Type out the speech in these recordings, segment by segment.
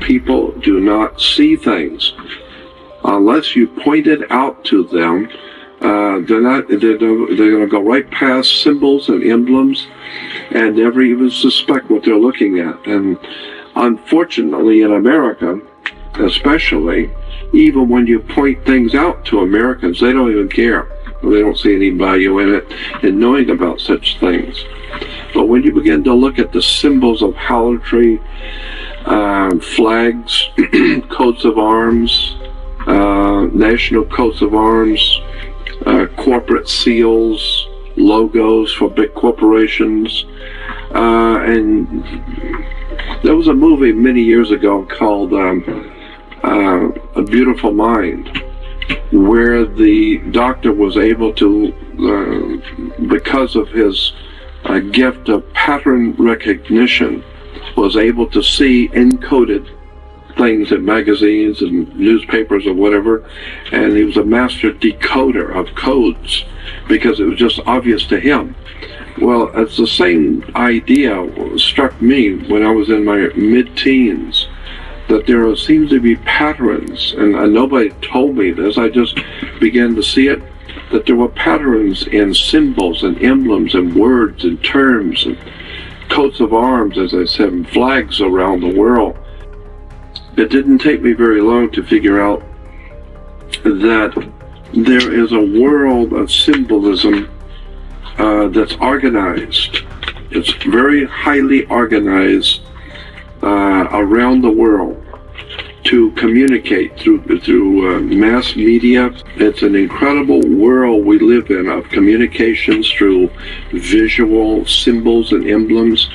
people do not see things. Unless you point it out to them, they're going to go right past symbols and emblems and never even suspect what they're looking at. And unfortunately, in America, especially, even when you point things out to Americans, they don't even care. They don't see any value in it, in knowing about such things. But when you begin to look at the symbols of harlotry, flags, coats of arms, national coats of arms, corporate seals, logos for big corporations, and there was a movie many years ago called A Beautiful Mind, where the doctor was able to, because of his gift of pattern recognition, was able to see encoded things in magazines and newspapers or whatever, and he was a master decoder of codes because it was just obvious to him. Well, it's the same idea struck me when I was in my mid-teens, that there seems to be patterns, and nobody told me this, I just began to see it, that there were patterns in symbols and emblems and words and terms and coats of arms, as I said, and flags around the world. It didn't take me very long to figure out that there is a world of symbolism that's organized. It's very highly organized around the world to communicate through mass media. It's an incredible world we live in of communications through visual symbols and emblems.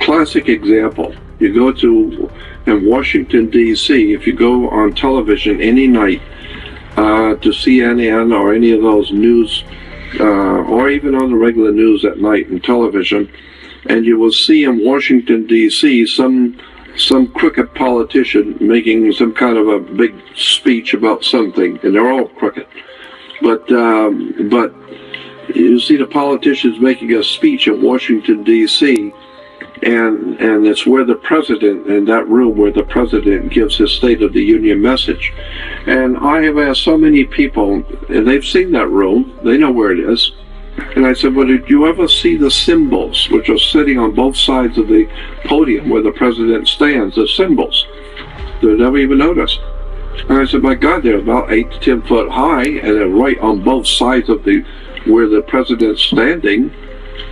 Classic example, you go to in Washington, D.C., if you go on television any night to CNN or any of those news, or even on the regular news at night in television, and you will see in Washington, D.C., some crooked politician making some kind of a big speech about something, and they're all crooked. But you see the politicians making a speech in Washington, D.C., and it's where the president, in that room where the president gives his State of the Union message. And I have asked so many people, and they've seen that room, they know where it is. And I said, well, did you ever see the symbols, which are sitting on both sides of the podium where the president stands, the symbols? They never even noticed. And I said, my God, they're about 8 to 10 foot high, and they're right on both sides of where the president's standing.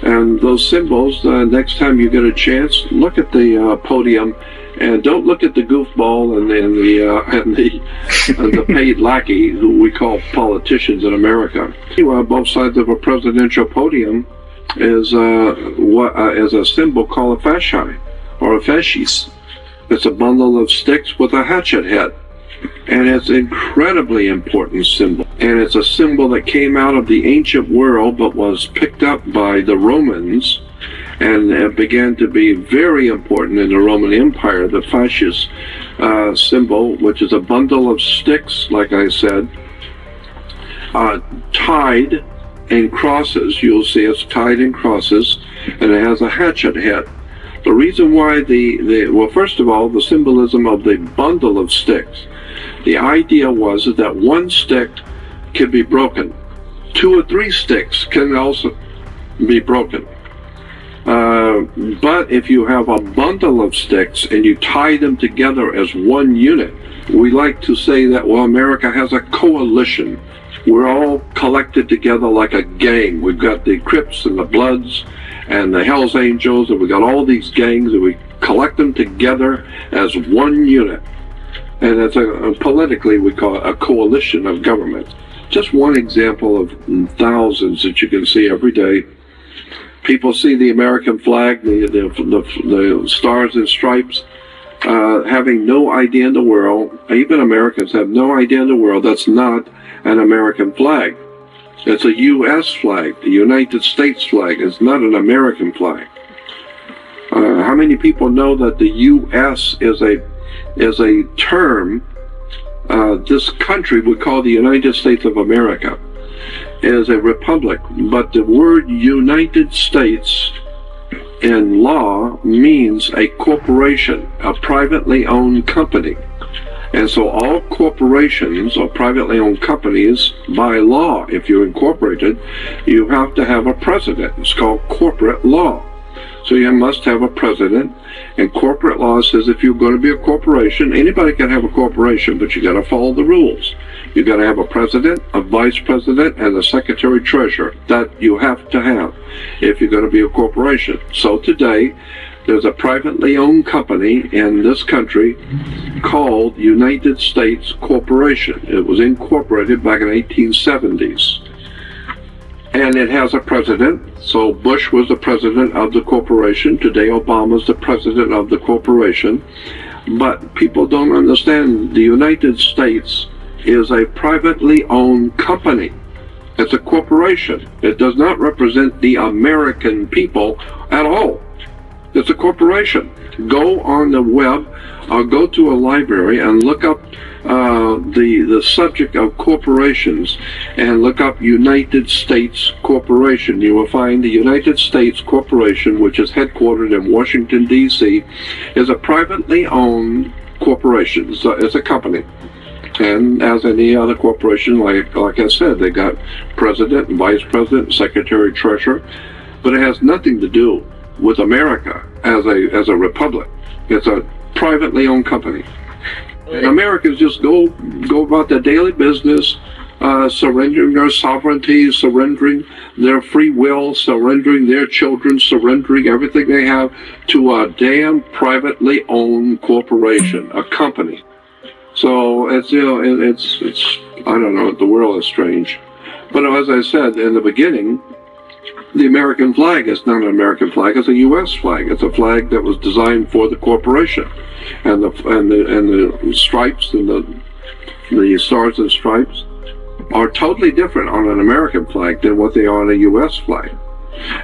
And those symbols, next time you get a chance, look at the podium, and don't look at the goofball and the paid lackey who we call politicians in America. Both sides of a presidential podium is a symbol called a fasci or a fasces. It's a bundle of sticks with a hatchet head. And it's an incredibly important symbol. And it's a symbol that came out of the ancient world but was picked up by the Romans, and it began to be very important in the Roman Empire, the fasces symbol, which is a bundle of sticks, like I said, tied in crosses. You'll see it's tied in crosses, and it has a hatchet head. The reason why well, first of all, the symbolism of the bundle of sticks. The idea was that one stick can be broken. 2 or 3 sticks can also be broken. But if you have a bundle of sticks and you tie them together as one unit, we like to say that, well, America has a coalition. We're all collected together like a gang. We've got the Crips and the Bloods and the Hells Angels, and we've got all these gangs, and we collect them together as one unit. And it's politically, we call it a coalition of government. Just one example of thousands that you can see every day. People see the American flag, the stars and stripes, having no idea in the world, even Americans have no idea in the world, that's not an American flag. It's a U.S. flag, the United States flag. It's not an American flag. How many people know that the U.S. is a term this country we call the United States of America is a republic, but the word United States in law means a corporation, a privately owned company. And so all corporations or privately owned companies, by law, if you're incorporated, you have to have a president. It's called corporate law. So you must have a president, and corporate law says if you're going to be a corporation, anybody can have a corporation, but you got to follow the rules. You got to have a president, a vice president, and a secretary treasurer. That you have to have if you're going to be a corporation. So today, there's a privately owned company in this country called United States Corporation. It was incorporated back in the 1870s. And it has a president. So Bush was the president of the corporation. Today Obama's the president of the corporation. But people don't understand the United States is a privately owned company. It's a corporation. It does not represent the American people at all. It's a corporation. Go on the web or go to a library and look up the subject of corporations and look up United States Corporation. You will find the United States Corporation, which is headquartered in Washington, D.C., is a privately owned corporation. It's a company. And as any other corporation, like I said, they got president, vice president, secretary, treasurer, but it has nothing to do with America as a republic. It's a privately owned company. And Americans just go about their daily business, surrendering their sovereignty, surrendering their free will, surrendering their children, surrendering everything they have to a damn privately owned corporation, a company. So it's I don't know, the world is strange. But as I said in the beginning, the American flag is not an American flag, it's a U.S. flag. It's a flag that was designed for the corporation. And the stripes and the stars and stripes are totally different on an American flag than what they are on a U.S. flag.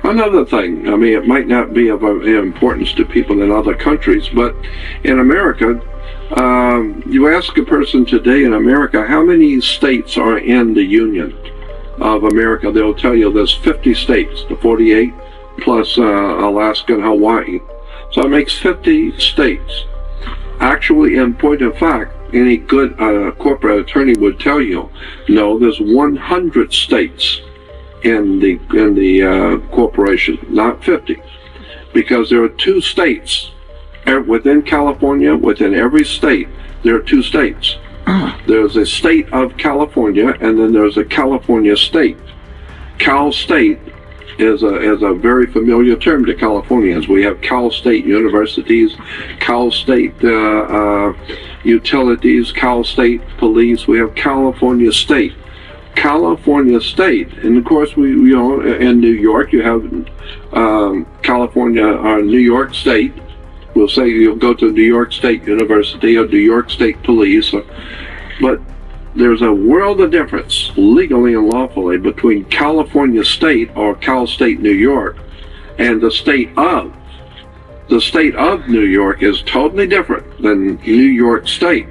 Another thing, I mean, it might not be of importance to people in other countries, but in America, you ask a person today in America, how many states are in the Union of America? They'll tell you there's 50 states, the 48 plus Alaska and Hawaii. So it makes 50 states. Actually, in point of fact, any good corporate attorney would tell you, no, there's 100 states in the corporation, not 50, because there are 2 states within California. Within every state, there are 2 states. There's a state of California, and then there's a California state. Cal State is a very familiar term to Californians. We have Cal State universities, Cal State utilities, Cal State police. We have California State. California State, and of course we in New York you have California or New York State. We'll say you'll go to New York State University or New York State Police, but there's a world of difference, legally and lawfully, between California State or Cal State New York and the state of. The state of New York is totally different than New York State.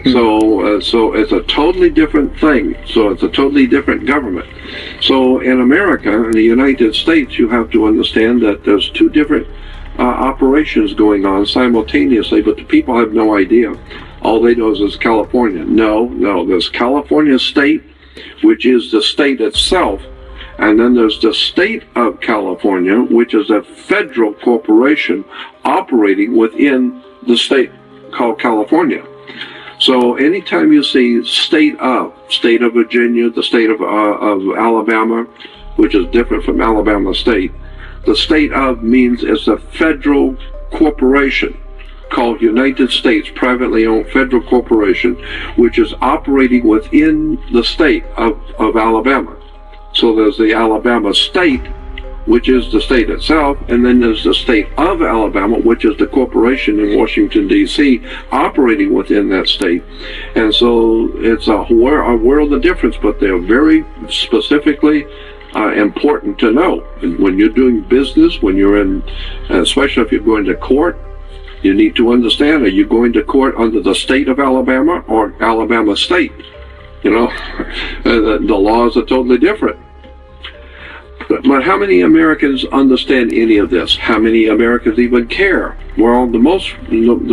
So it's a totally different thing. So it's a totally different government. So in America, in the United States, you have to understand that there's 2 different operations going on simultaneously, but the people have no idea. All they know is California. No, there's California State, which is the state itself, and then there's the state of California, which is a federal corporation operating within the state called California. So anytime you see state of Virginia, the state of Alabama, which is different from Alabama State, the state of means it's a federal corporation called United States Privately Owned Federal Corporation, which is operating within the state of Alabama. So there's the Alabama State, which is the state itself, and then there's the state of Alabama, which is the corporation in Washington, D.C., operating within that state. And so it's a world of difference, but they're very specifically important to know. And when you're doing business, when you're in, especially if you're going to court, you need to understand, are you going to court under the state of Alabama or Alabama State? You know, the laws are totally different. But how many Americans understand any of this? How many Americans even care? Well, the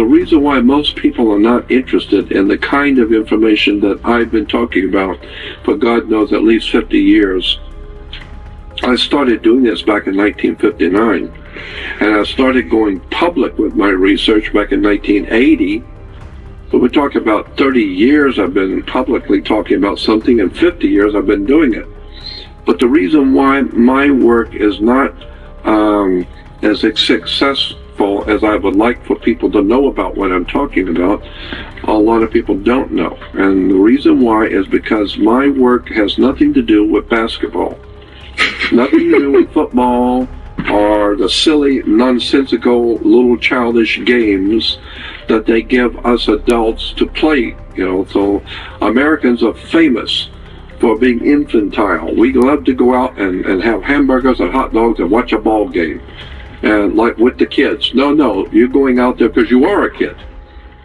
reason why most people are not interested in the kind of information that I've been talking about for God knows at least 50 years. I started doing this back in 1959, and I started going public with my research back in 1980. But we're talking about 30 years I've been publicly talking about something, and 50 years I've been doing it. But the reason why my work is not as successful as I would like for people to know about what I'm talking about, a lot of people don't know. And the reason why is because my work has nothing to do with basketball, nothing to do with football, or the silly, nonsensical, little childish games that they give us adults to play. So Americans are famous for being infantile. We love to go out and have hamburgers and hot dogs and watch a ball game, and like with the kids. No, you're going out there because you are a kid.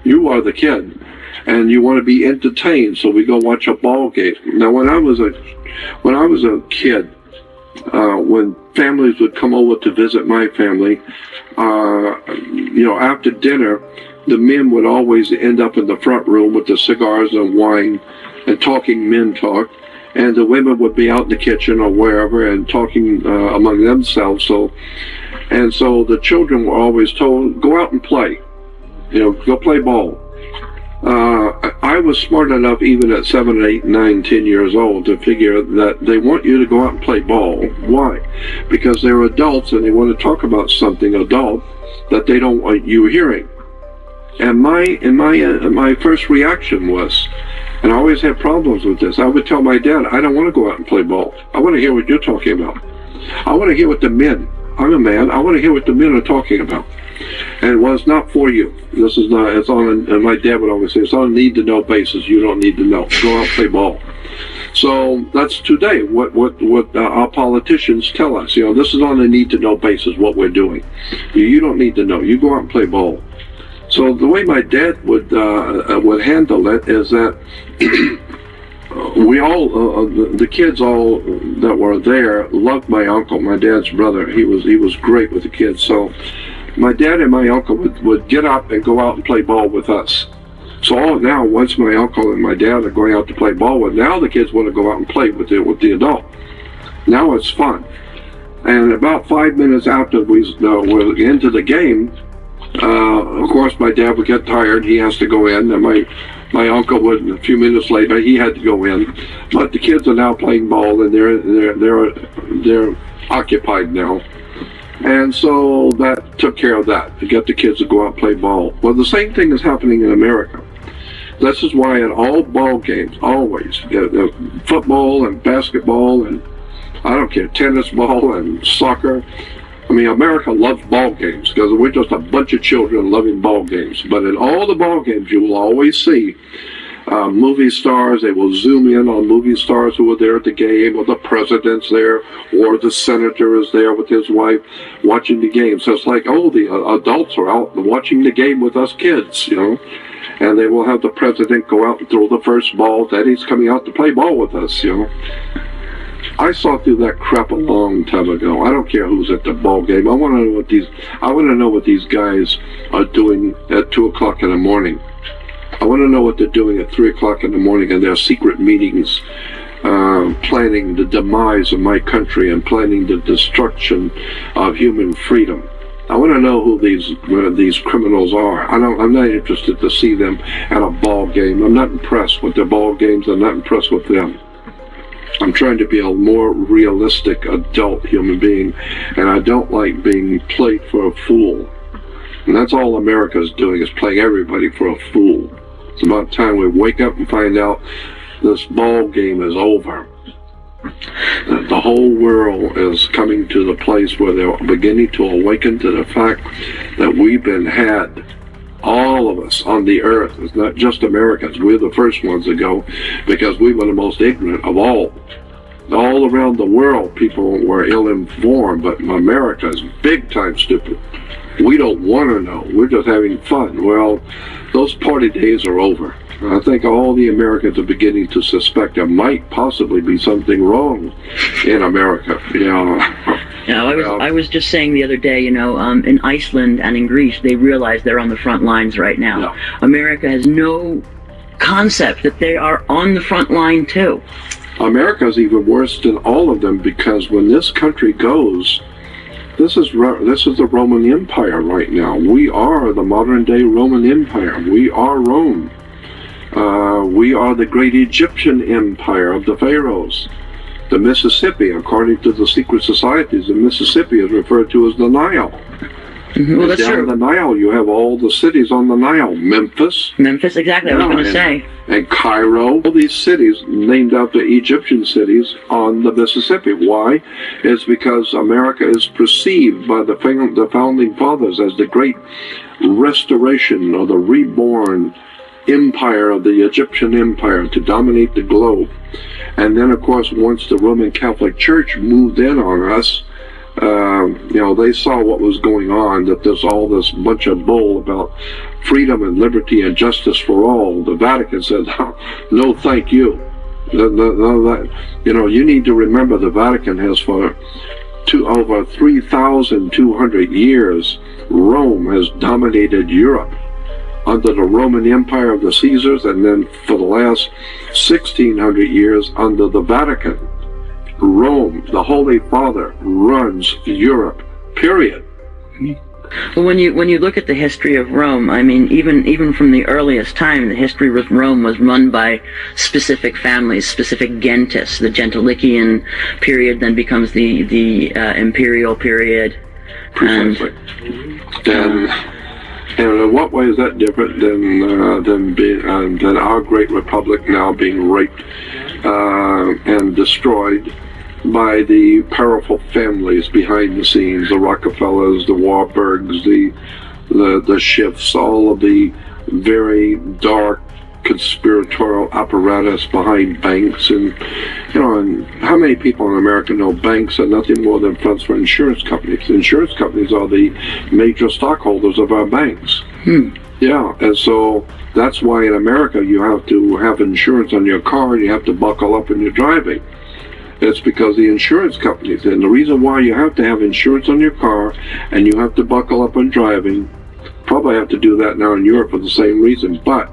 You are the kid, and you want to be entertained. So we go watch a ball game. Now, when I was a kid, when families would come over to visit my family, after dinner, the men would always end up in the front room with the cigars and wine and talking men talk, and the women would be out in the kitchen or wherever and talking among themselves. So the children were always told, go out and play, go play ball. I was smart enough, even at 7, 8, 9, 10 years old, to figure that they want you to go out and play ball. Why? Because they're adults and they want to talk about something adult that they don't want you hearing. And my first reaction was, and I always had problems with this, I would tell my dad, I don't want to go out and play ball. I want to hear what you're talking about. I want to hear what the men, I'm a man, I want to hear what the men are talking about. And well, it's not for you. This is not, it's on, and my dad would always say, it's on a need-to-know basis. You don't need to know. Go out and play ball. So that's today what our politicians tell us. This is on a need-to-know basis what we're doing. You don't need to know. You go out and play ball. So the way my dad would handle it is that we all, the kids all that were there, loved my uncle, my dad's brother. He was great with the kids. So my dad and my uncle would get up and go out and play ball with us. So now, once my uncle and my dad are going out to play ball with, now the kids want to go out and play with the adult. Now it's fun. And about 5 minutes after we're into the game, of course, my dad would get tired. He has to go in, and my uncle would. A few minutes later, he had to go in. But the kids are now playing ball, and they're occupied now. And so that took care of that, to get the kids to go out and play ball. Well, the same thing is happening in America. This is why at all ball games, always, football and basketball and, I don't care, tennis ball and soccer. I mean, America loves ball games because we're just a bunch of children loving ball games. But in all the ball games, you will always see movie stars. They will zoom in on movie stars who are there at the game, or the president's there, or the senator is there with his wife watching the game. So it's like, the adults are out watching the game with us kids, and they will have the president go out and throw the first ball. Daddy's coming out to play ball with us, I saw through that crap a long time ago. I don't care who's at the ball game. I want to know what these guys are doing at 2 o'clock in the morning. I want to know what they're doing at 3 o'clock in the morning in their secret meetings, planning the demise of my country and planning the destruction of human freedom. I want to know who these criminals are. I'm not interested to see them at a ball game. I'm not impressed with their ball games. I'm not impressed with them. I'm trying to be a more realistic adult human being, and I don't like being played for a fool. And that's all America's doing, is playing everybody for a fool. It's about time we wake up and find out this ball game is over. That the whole world is coming to the place where they're beginning to awaken to the fact that we've been had. All of us on the earth. It's not just Americans. We're the first ones to go because we were the most ignorant of all. All around the world, people were ill-informed, but America is big-time stupid. We don't want to know. We're just having fun. Well, those party days are over. I think all the Americans are beginning to suspect there might possibly be something wrong in America. Yeah, I was just saying the other day, in Iceland and in Greece, they realize they're on the front lines right now. Yeah. America has no concept that they are on the front line too. America's even worse than all of them, because when this country goes, this is the Roman Empire right now. We are the modern day Roman Empire. We are Rome. We are the great Egyptian empire of the pharaohs. The Mississippi, according to the secret societies, the Mississippi is referred to as the Nile. Mm-hmm. Well, that's down true. the Nile, you have all the cities on the Nile. Memphis, exactly. I was going to say. And Cairo, all these cities named after Egyptian cities on the Mississippi. Why? It's because America is perceived by the founding fathers as the great restoration or the reborn empire of the Egyptian empire to dominate the globe. And then, of course, once the Roman Catholic Church moved in on us, they saw what was going on, that there's all this bunch of bull about freedom and liberty and justice for all. The Vatican said, no, thank you. You need to remember the Vatican has for over 3,200 years, Rome has dominated Europe under the Roman Empire of the Caesars, and then for the last 1,600 years under the Vatican. Rome, the Holy Father, runs Europe, period. Well, when you look at the history of Rome, I mean, even from the earliest time, the history of Rome was run by specific families, specific gentis. The Gentilician period then becomes the imperial period. Precisely. And in what way is that different than our great republic now being raped and destroyed by the powerful families behind the scenes, the Rockefellers, the Warburgs, the Schiffs, all of the very dark conspiratorial apparatus behind banks, and how many people in America know banks are nothing more than fronts for insurance companies? Insurance companies are the major stockholders of our banks. Yeah, and so that's why in America you have to have insurance on your car and you have to buckle up when you're driving. It's because the insurance companies, and the reason why you have to have insurance on your car and you have to buckle up when driving, probably have to do that now in Europe for the same reason, but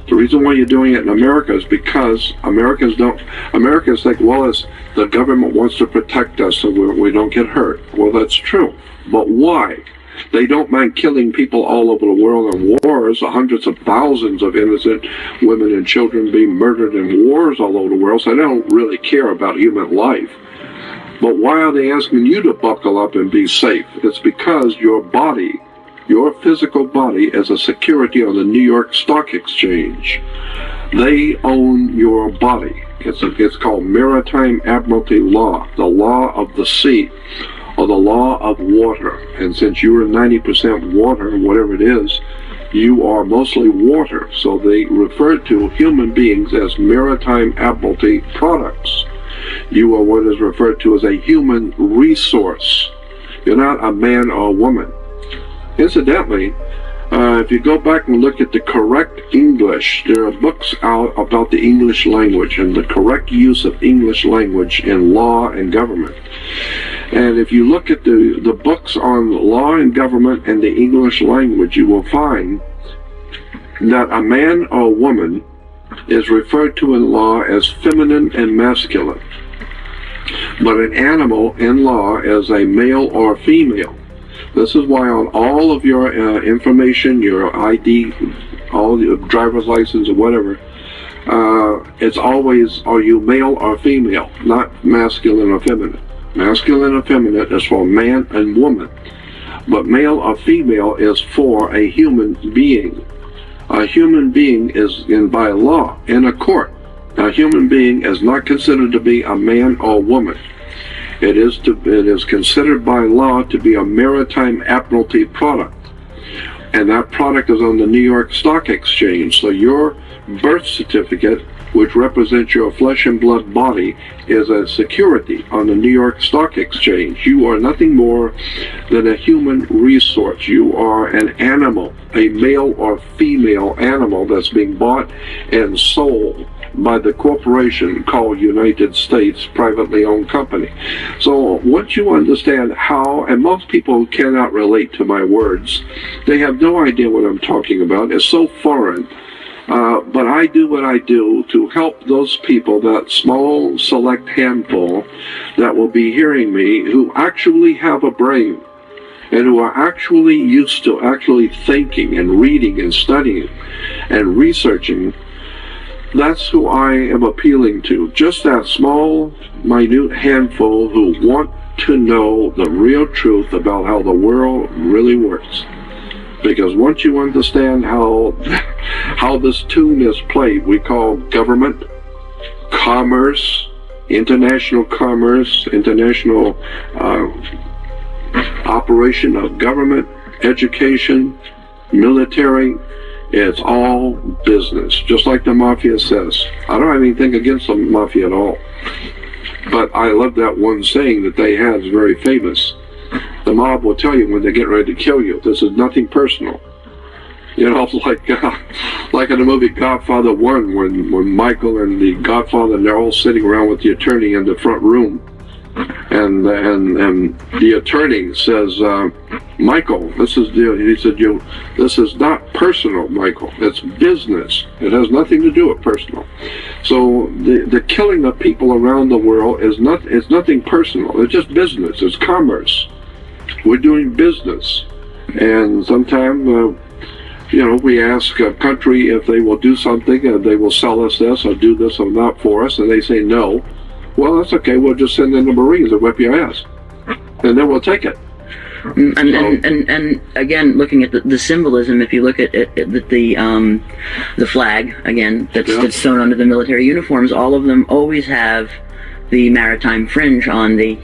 the reason why you're doing it in America is because Americans think, well, the government wants to protect us so we don't get hurt. Well, that's true, but why? They don't mind killing people all over the world in wars, hundreds of thousands of innocent women and children being murdered in wars all over the world, so they don't really care about human life. But why are they asking you to buckle up and be safe? It's because your body, your physical body, is a security on the New York Stock Exchange. They own your body. It's called Maritime Admiralty Law, the law of the sea, or the law of water. And since you are 90% water, whatever it is, you are mostly water. So they refer to human beings as maritime admiralty products. You are what is referred to as a human resource. You're not a man or a woman. Incidentally, if you go back and look at the correct English, there are books out about the English language and the correct use of English language in law and government. And if you look at the books on law and government and the English language, you will find that a man or a woman is referred to in law as feminine and masculine, but an animal in law is a male or female. This is why on all of your information, your ID, all your driver's license or whatever, it's always, are you male or female, not masculine or feminine. Masculine or feminine is for man and woman, but male or female is for a human being. A human being is, by law, in a court, a human being is not considered to be a man or woman. It is considered by law to be a maritime admiralty product. and that product is on the New York Stock Exchange. So your birth certificate, which represents your flesh and blood body, is a security on the New York Stock Exchange. You are nothing more than a human resource. You are an animal, a male or female animal that's being bought and sold by the corporation called United States privately owned company. So once you understand how, and most people cannot relate to my words, they have no idea what I'm talking about. It's so foreign. But I do what I do to help those people, that small select handful that will be hearing me, who actually have a brain and who are actually used to actually thinking and reading and studying and researching. That's who I am appealing to. Just that small, minute handful who want to know the real truth about how the world really works. Because once you understand how this tune is played, we call government, commerce, international operation of government, education, military, it's all business, just like the mafia says. I don't have anything against the mafia at all. But I love that one saying that they have, is very famous. The mob will tell you when they get ready to kill you, this is nothing personal. You know, like in the movie Godfather 1, when Michael and the Godfather, they're all sitting around with the attorney in the front room. And the attorney says, Michael, this is not personal, Michael. It's business. It has nothing to do with personal. So the killing of people around the world is nothing personal. It's just business. It's commerce. We're doing business. And sometimes, we ask a country if they will do something, and they will sell us this or do this or not for us, and they say no. Well, that's okay. We'll just send in the Marines and whip your ass, and then we'll take it. And again, looking at the symbolism, if you look at the flag again that's sewn under the military uniforms, all of them always have the maritime fringe on the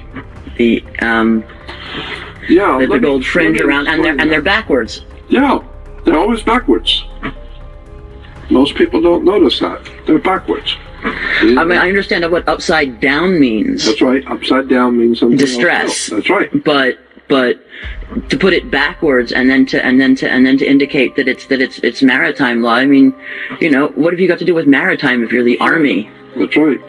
gold fringe around, and they're backwards. Yeah, they're always backwards. Most people don't notice that. They're backwards. I mean, I understand what upside down means. That's right. Upside down means something distress. Else. That's right. But to put it backwards and then to indicate that it's maritime law. I mean, what have you got to do with maritime if you're the Army? That's right.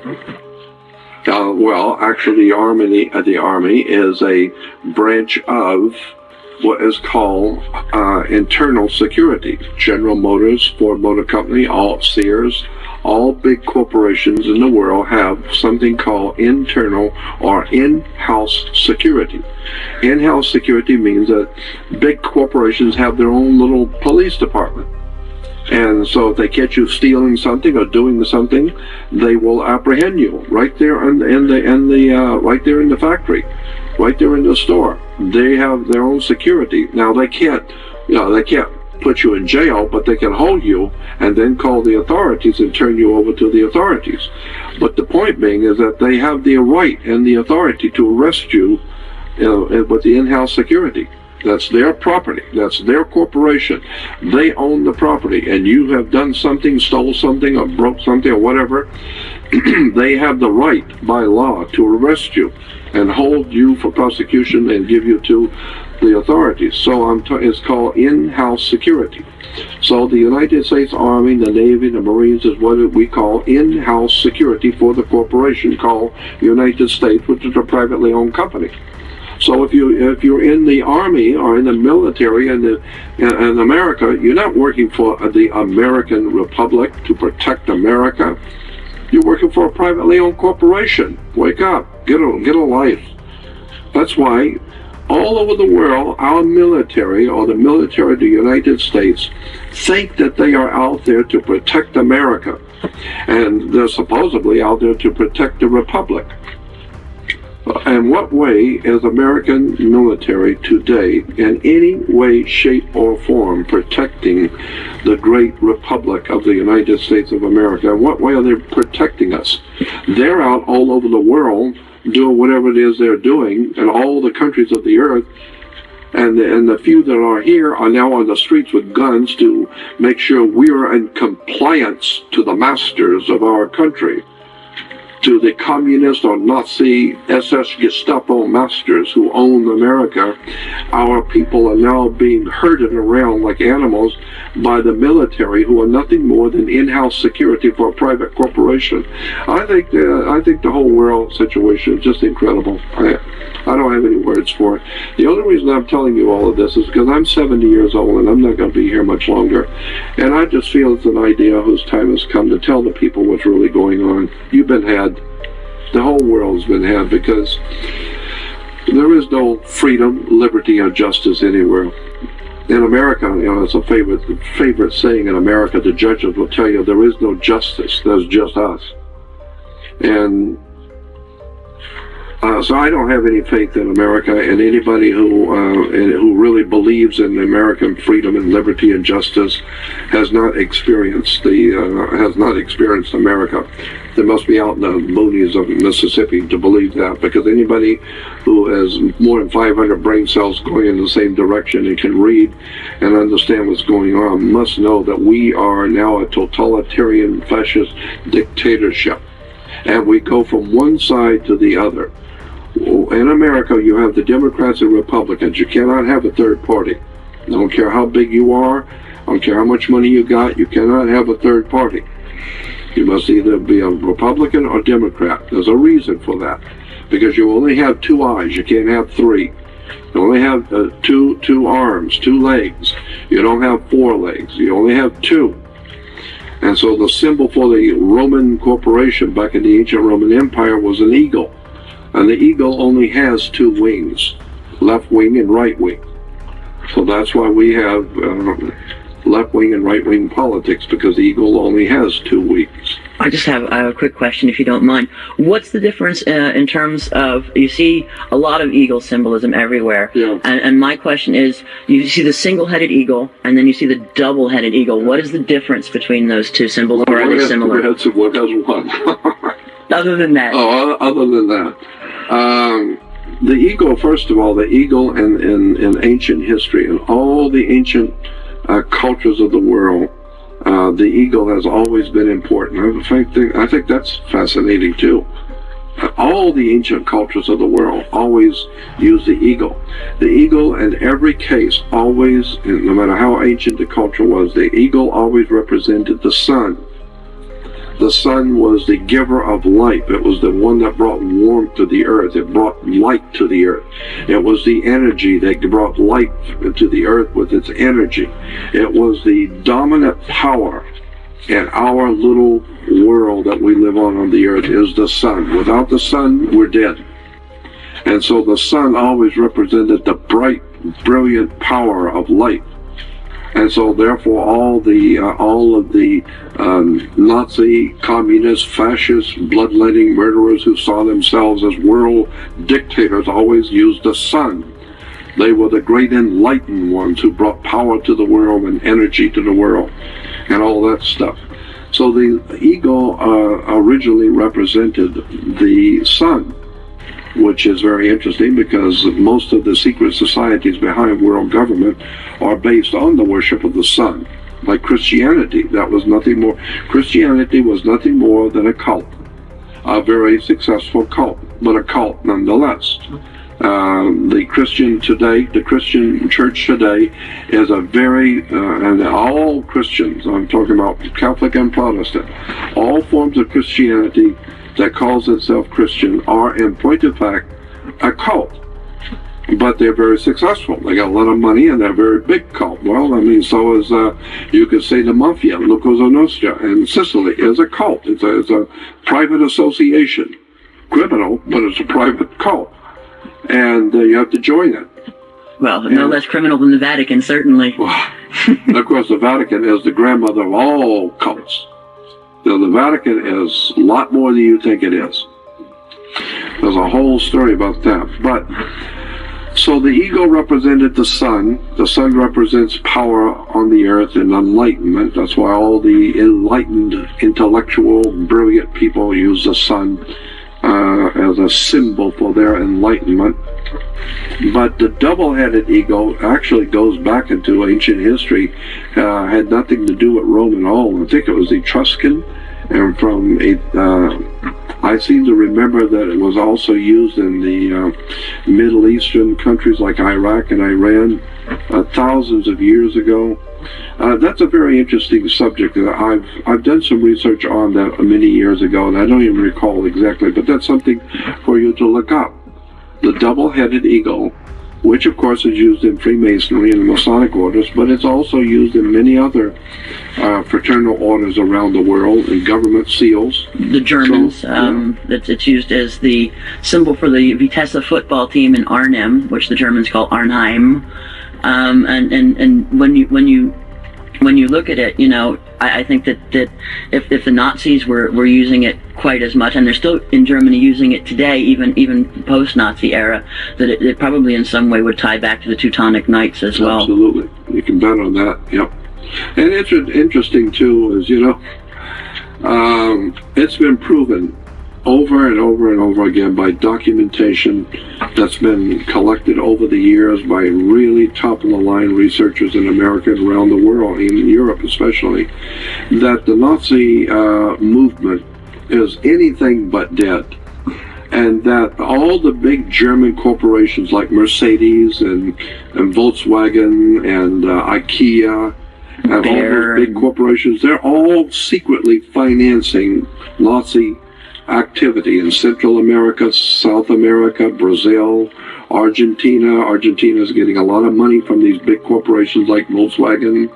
Well, actually, the Army is a branch of what is called internal security. General Motors, Ford Motor Company, Sears, all big corporations in the world have something called internal or in-house security. In-house security means that big corporations have their own little police department. And so if they catch you stealing something or doing something, they will apprehend you right there right there in the factory, right there in the store. They have their own security. Now they can't put you in jail, but they can hold you and then call the authorities and turn you over to the authorities. But the point being is that they have the right and the authority to arrest you, with the in-house security. That's their property. That's their corporation. They own the property, and you have done something, stole something, or broke something, or whatever. They have the right by law to arrest you and hold you for prosecution and give you to the authorities. So it's called in-house security. So the United States Army, the Navy, the Marines is what we call in-house security for the corporation called United States, which is a privately owned company. So if you're in the Army or in the military in America, you're not working for the American Republic to protect America. You're working for a privately owned corporation. Wake up, get a life. That's why all over the world, our military or the military of the United States think that they are out there to protect America, and they're supposedly out there to protect the Republic. In what way is American military today, in any way, shape, or form, protecting the great Republic of the United States of America? In what way are they protecting us? They're out all over the world doing whatever it is they're doing in all the countries of the earth, And the few that are here are now on the streets with guns to make sure we are in compliance to the masters of our country, to the communist or Nazi SS Gestapo masters who own America. Our people are now being herded around like animals by the military, who are nothing more than in-house security for a private corporation. I think the whole world situation is just incredible. I don't have any words for it. The only reason I'm telling you all of this is because I'm 70 years old and I'm not going to be here much longer. And I just feel it's an idea whose time has come to tell the people what's really going on. You've been had. The whole world's been had, because there is no freedom, liberty, or justice anywhere. In America, it's a favorite saying in America, the judges will tell you there is no justice, there's just us. And so I don't have any faith in America, and anybody who really believes in American freedom and liberty and justice has not experienced America. They must be out in the boonies of Mississippi to believe that, because anybody who has more than 500 brain cells going in the same direction and can read and understand what's going on must know that we are now a totalitarian fascist dictatorship, and we go from one side to the other. In America, you have the Democrats and Republicans. You cannot have a third party. I don't care how big you are. I don't care how much money you got. You cannot have a third party. You must either be a Republican or Democrat. There's a reason for that, because you only have two eyes. You can't have three. You only have two arms, two legs. You don't have four legs. You only have two. And so the symbol for the Roman corporation back in the ancient Roman Empire was an eagle. And the eagle only has two wings, left wing and right wing. So that's why we have left wing and right wing politics, because the eagle only has two wings. I have a quick question, if you don't mind. What's the difference in terms of, you see a lot of eagle symbolism everywhere, yeah. And my question is, you see the single-headed eagle, and then you see the double-headed eagle. What is the difference between those two symbols, or are they similar? One has one. Other than that. Oh, other than that. The eagle, first of all, the eagle in ancient history, and all the ancient cultures of the world, the eagle has always been important. I think that's fascinating too. All the ancient cultures of the world always use the eagle. The eagle, in every case, always, no matter how ancient the culture was, the eagle always represented the sun. The sun was the giver of life. It was the one that brought warmth to the earth. It brought light to the earth. It was the energy that brought life to the earth with its energy. It was the dominant power in our little world that we live on the earth, is the sun. Without the sun, we're dead. And so the sun always represented the bright, brilliant power of life. And so, therefore, all of the Nazi, communist, fascist, bloodletting murderers who saw themselves as world dictators always used the sun. They were the great enlightened ones who brought power to the world and energy to the world and all that stuff. So the eagle originally represented the sun, which is very interesting, because most of the secret societies behind world government are based on the worship of the sun. Like Christianity, Christianity was nothing more than a cult, a very successful cult, but a cult nonetheless. The Christian church today is a very, and all Christians, I'm talking about Catholic and Protestant, all forms of Christianity that calls itself Christian are, in point of fact, a cult. But they're very successful. They got a lot of money, and they're a very big cult. Well, I mean, so is, you could say, the Mafia, La Cosa Nostra, in Sicily is a cult. It's a private association. Criminal, but it's a private cult. And you have to join it. Well, no less criminal than the Vatican, certainly. Well, of course, the Vatican is the grandmother of all cults. The Vatican is a lot more than you think it is. There's a whole story about that. But so the eagle represented the sun. The sun represents power on the earth and enlightenment. That's why all the enlightened, intellectual, brilliant people use the sun as a symbol for their enlightenment. But the double-headed eagle actually goes back into ancient history, had nothing to do with Rome at all. I think it was Etruscan, and I seem to remember that it was also used in the Middle Eastern countries like Iraq and Iran thousands of years ago. That's a very interesting subject. I've done some research on that many years ago, and I don't even recall exactly, but that's something for you to look up. The double-headed eagle, which of course is used in Freemasonry and the Masonic orders, but it's also used in many other fraternal orders around the world, and government seals. The Germans, it's used as the symbol for the Vitesse football team in Arnhem, which the Germans call Arnheim. And when you look at it, you know, I think that if the Nazis were using it quite as much, and they're still in Germany using it today, even post-Nazi era, that it probably in some way would tie back to the Teutonic Knights as well. Absolutely, you can bet on that. Yep. And it's interesting too is, you know, it's been proven over and over and over again by documentation that's been collected over the years by really top-of-the-line researchers in America and around the world, in Europe especially, that the Nazi movement is anything but dead. And that all the big German corporations like Mercedes and Volkswagen and IKEA and all those big corporations, they're all secretly financing Nazi activity in Central America, South America, Brazil, Argentina. Argentina is getting a lot of money from these big corporations like Volkswagen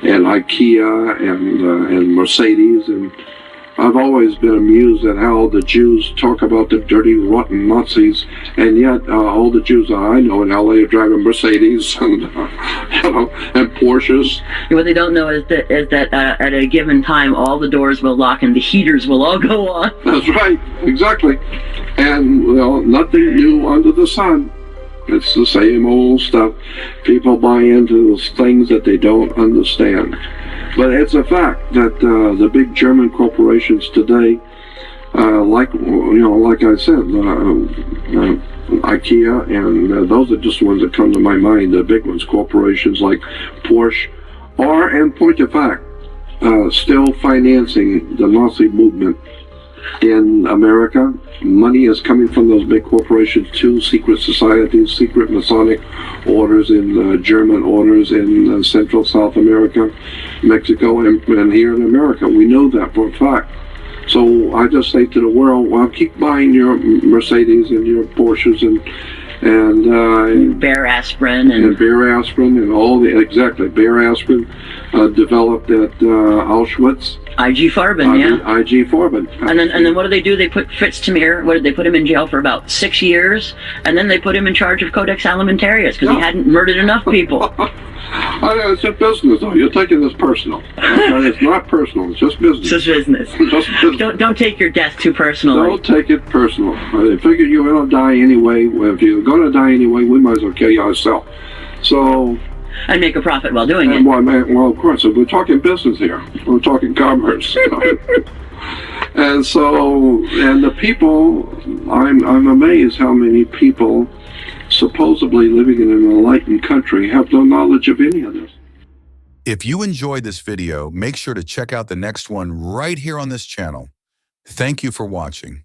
and IKEA and Mercedes. And I've always been amused at how the Jews talk about the dirty, rotten Nazis, and yet all the Jews that I know in LA are driving Mercedes and and Porsches. What they don't know is that at a given time, all the doors will lock and the heaters will all go on. That's right, exactly. And well, nothing new under the sun. It's the same old stuff. People buy into those things that they don't understand. But it's a fact that the big German corporations today, like I said, IKEA, and those are just the ones that come to my mind. The big ones, corporations like Porsche, are, in point of fact, still financing the Nazi movement in America. Money is coming from those big corporations to secret societies, secret Masonic orders in German orders in Central South America, Mexico, and here in America. We know that for a fact. So I just say to the world, well, keep buying your Mercedes and your Porsches and Bear aspirin and Bear aspirin and all the Bear aspirin developed at Auschwitz. IG Farben, yeah. IG Farben. And then what do? They put Fritz Tamir. What did they put him in jail for? About 6 years, and then they put him in charge of Codex Alimentarius because he hadn't murdered enough people. It's a business, though. You're taking this personal. It's not personal. It's just business. It's just business. Just business. Don't take your death too personally. Don't take it personal. I figure you're going to die anyway. If you're going to die anyway, we might as well kill you ourselves. So. And make a profit while doing it. Well, of course, we're talking business here. We're talking commerce. And so, and the people, I'm amazed how many people supposedly living in an enlightened country have no knowledge of any of this. If you enjoyed this video, make sure to check out the next one right here on this channel. Thank you for watching.